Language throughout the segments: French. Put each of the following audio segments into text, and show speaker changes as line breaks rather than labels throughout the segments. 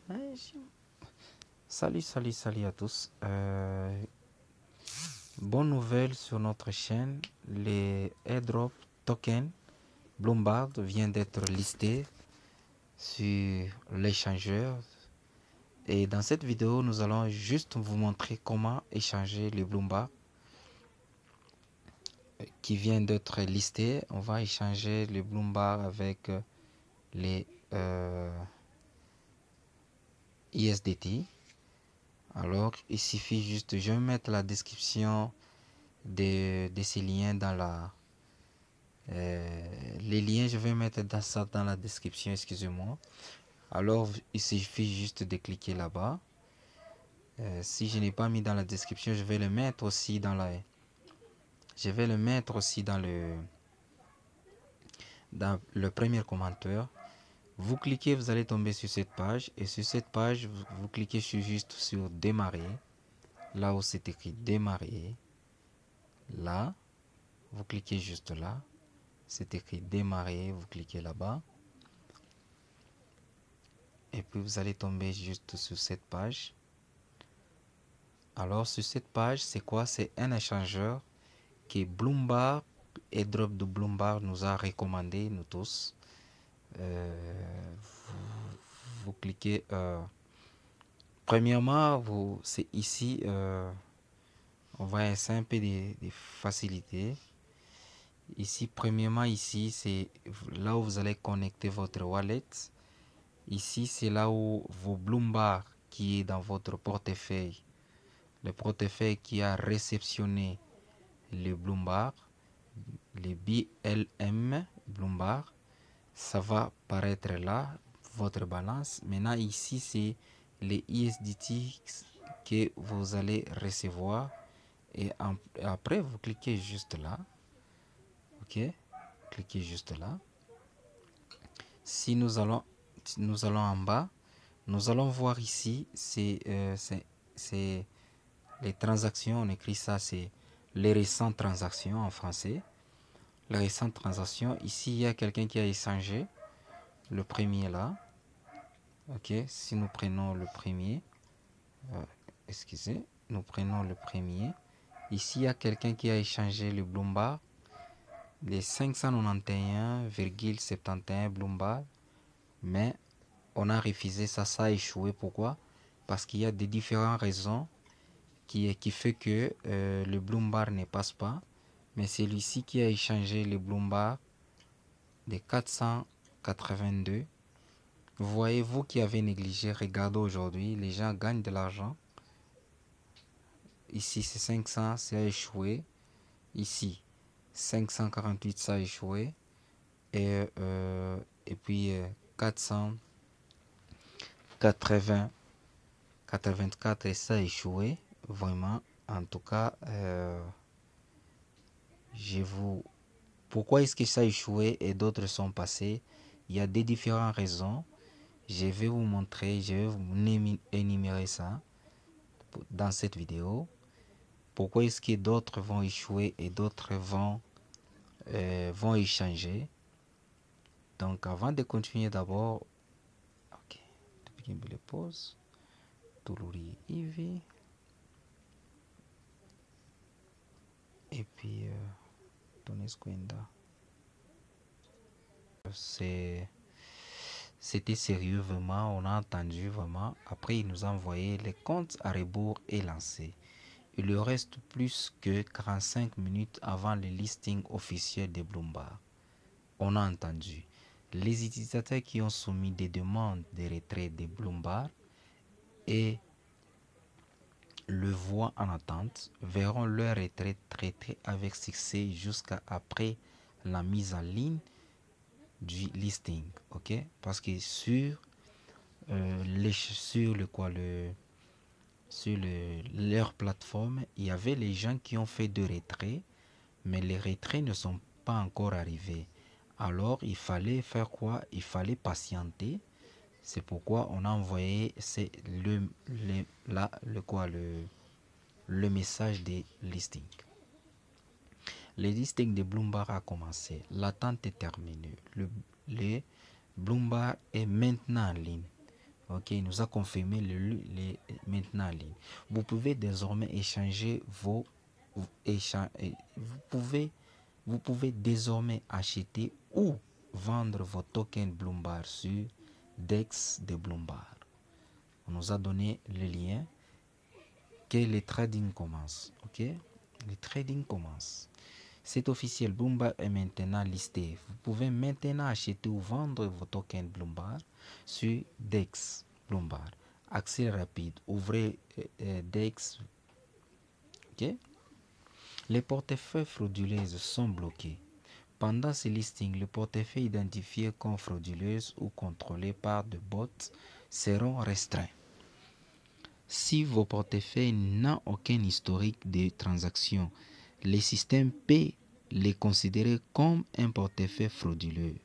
Ouais, salut à tous. Bonne nouvelle sur notre chaîne, les airdrop tokens Bloomberg vient d'être listé sur l'échangeur. Et dans cette vidéo, nous allons juste vous montrer comment échanger les Bloomberg qui vient d'être listé. On va échanger les Bloomberg avec les ISDT. Alors, il suffit juste, je vais mettre la description de ces liens dans les liens, je vais mettre ça dans la description, excusez-moi. Alors, il suffit juste de cliquer là-bas. Si je n'ai pas mis dans la description, je vais le mettre aussi dans dans le premier commentaire. Vous cliquez, vous allez tomber sur cette page. Et sur cette page, vous cliquez juste sur démarrer. Là où c'est écrit démarrer. Là, vous cliquez juste là. C'est écrit démarrer. Vous cliquez là-bas. Et puis vous allez tomber juste sur cette page. Alors sur cette page, c'est quoi? C'est un échangeur que Bloomberg, airdrop de Bloomberg nous a recommandé, nous tous. Vous cliquez. Premièrement, c'est ici. On va essayer un peu de faciliter. Ici, premièrement, ici, c'est là où vous allez connecter votre wallet. Ici, c'est là où vos Bloomberg qui est dans votre portefeuille, le portefeuille qui a réceptionné le Bloomberg, le BLM Bloomberg, ça va paraître là, votre balance. Maintenant, ici, c'est les ISDT que vous allez recevoir. Et après, vous cliquez juste là. OK? Cliquez juste là. Si nous allons en bas, nous allons voir ici, c'est les transactions. On écrit ça, c'est les récentes transactions en français. Les récentes transactions. Ici, il y a quelqu'un qui a échangé. Le premier là. OK? Si nous prenons le premier. Excusez. Nous prenons le premier. Ici, il y a quelqu'un qui a échangé le Bloomberg. Les 591,71 Bloomberg. Mais on a refusé ça, ça a échoué. Pourquoi? Parce qu'il y a des différentes raisons qui fait que le Bloomberg ne passe pas. Mais celui-ci qui a échangé le Bloomberg de 482. Vous voyez, vous qui avez négligé, regardez aujourd'hui, les gens gagnent de l'argent. Ici, c'est 500, ça a échoué. Ici, 548, ça a échoué. Et puis 484, et ça a échoué. Vraiment, en tout cas, pourquoi est-ce que ça a échoué et d'autres sont passés? Il y a des différentes raisons. Je vais vous montrer, je vais vous énumérer ça dans cette vidéo. Pourquoi est-ce que d'autres vont échouer et d'autres vont échanger? Donc avant de continuer d'abord, ok, depuis que je le pose, Toulouri Ivy, et puis Tonesquenda. C'était sérieux vraiment, on a entendu vraiment. Après, il nous a envoyé les comptes à rebours et lancé. Il lui reste plus que 45 minutes avant le listing officiel de Bloomberg. On a entendu. Les utilisateurs qui ont soumis des demandes de retrait de Bloomberg et le voient en attente verront leur retrait traité avec succès jusqu'à après la mise en ligne du listing. Ok? Parce que sur leur plateforme, il y avait les gens qui ont fait des retraits, mais les retraits ne sont pas encore arrivés. Alors, il fallait faire quoi? Il fallait patienter. C'est pourquoi on a envoyé le message des listings. Le listing de Bloomberg a commencé. L'attente est terminée. Le Bloomberg est maintenant en ligne. Ok, il nous a confirmé maintenant en ligne. Vous pouvez désormais échanger vous pouvez désormais acheter ou vendre vos tokens Bloomberg sur DEX de Bloomberg. On nous a donné le lien que le trading commence. Ok, le trading commence. C'est officiel, Bloomberg est maintenant listé. Vous pouvez maintenant acheter ou vendre vos tokens Bloomberg sur DEX Bloomberg. Accès rapide, ouvrez DEX. Okay? Les portefeuilles frauduleux sont bloqués. Pendant ce listing, les portefeuilles identifiés comme frauduleux ou contrôlés par des bots seront restreints. Si vos portefeuilles n'ont aucun historique de transactions, le système peut les considérer comme un portefeuille frauduleux.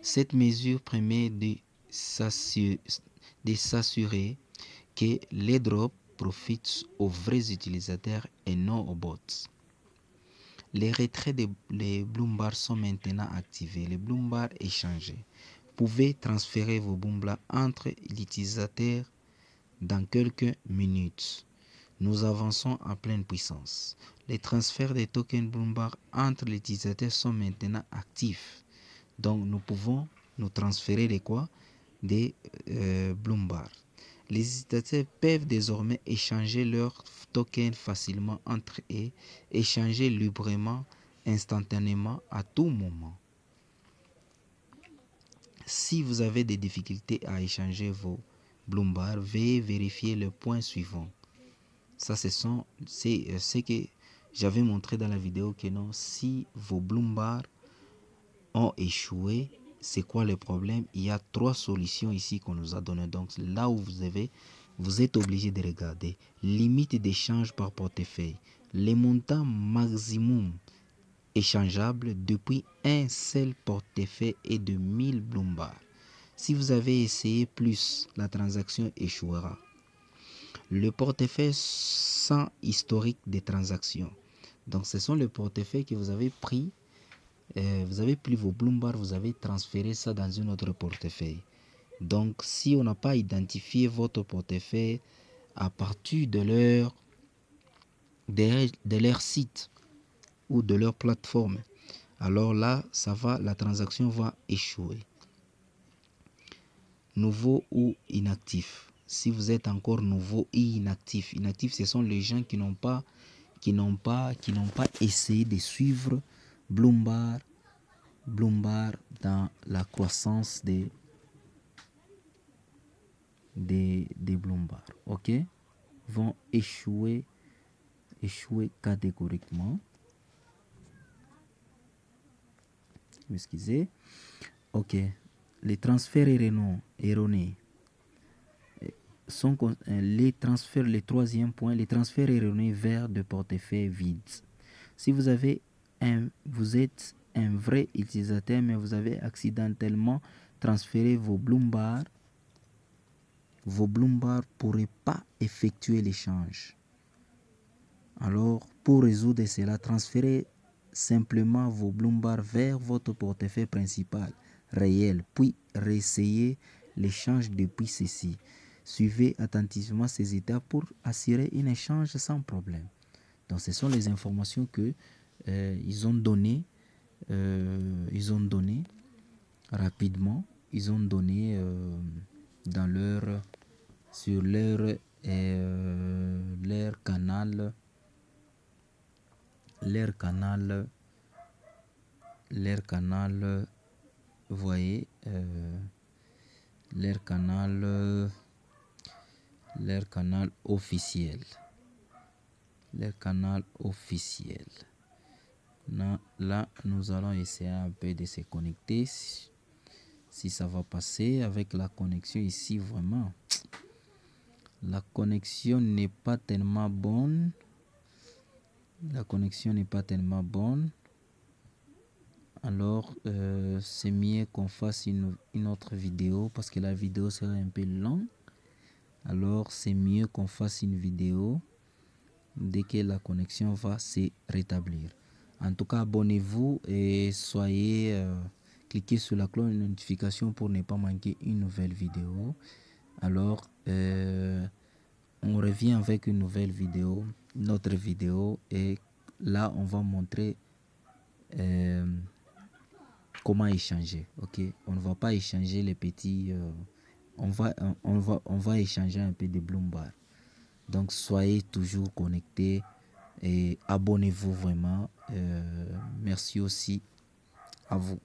Cette mesure permet de s'assurer que les drops profitent aux vrais utilisateurs et non aux bots. Les retraits des Bloomberg sont maintenant activés. Les Bloomberg échangés. Vous pouvez transférer vos Bloomberg entre l'utilisateur dans quelques minutes. Nous avançons à pleine puissance. Les transferts des tokens Bloomberg entre les utilisateurs sont maintenant actifs. Donc, nous pouvons nous transférer de quoi? Des Bloomberg. Les utilisateurs peuvent désormais échanger leurs tokens facilement entre eux, échanger librement, instantanément, à tout moment. Si vous avez des difficultés à échanger vos Bloomberg, veuillez vérifier le point suivant. Ça, c'est ce que j'avais montré dans la vidéo que non, si vos Bloomberg ont échoué, c'est quoi le problème? Il y a 3 solutions ici qu'on nous a donné. Donc là où vous êtes obligé de regarder. Limite d'échange par portefeuille. Les montants maximum échangeables depuis un seul portefeuille est de 1000 Bloomberg. Si vous avez essayé plus, la transaction échouera. Le portefeuille sans historique de transactions. Donc ce sont les portefeuilles que vous avez pris. Vous avez pris vos Bloomberg, vous avez transféré ça dans un autre portefeuille. Donc si on n'a pas identifié votre portefeuille à partir de leur site ou de leur plateforme, alors là, la transaction va échouer. Nouveau ou inactif. Si vous êtes encore nouveau et inactif, ce sont les gens qui n'ont pas essayé de suivre Bloomberg dans la croissance des Bloomberg, ok, vont échouer catégoriquement. Excusez. Ok, les transferts erronés sont le troisième point, les transferts erronés vers des portefeuilles vides. Si vous êtes un vrai utilisateur mais vous avez accidentellement transféré vos Bloomberg ne pourraient pas effectuer l'échange. Alors, pour résoudre cela, transférez simplement vos Bloomberg vers votre portefeuille principal réel, puis réessayez l'échange depuis ceci. Suivez attentivement ces étapes pour assurer un échange sans problème. Donc, ce sont les informations que ils ont données rapidement. Ils ont donné sur leur canal vous voyez, leur canal officiel. Là, nous allons essayer un peu de se connecter. Si ça va passer avec la connexion ici, vraiment. La connexion n'est pas tellement bonne. Alors, c'est mieux qu'on fasse une autre vidéo parce que la vidéo sera un peu longue. Alors, c'est mieux qu'on fasse une vidéo dès que la connexion va se rétablir. En tout cas, abonnez-vous et soyez cliquez sur la cloche de notification pour ne pas manquer une nouvelle vidéo. Alors, on revient avec une nouvelle vidéo, notre vidéo, et là, on va montrer comment échanger. Ok, on ne va pas échanger les petits, on va échanger un peu de Bloombar. Donc, soyez toujours connectés et abonnez-vous vraiment. Merci aussi à vous.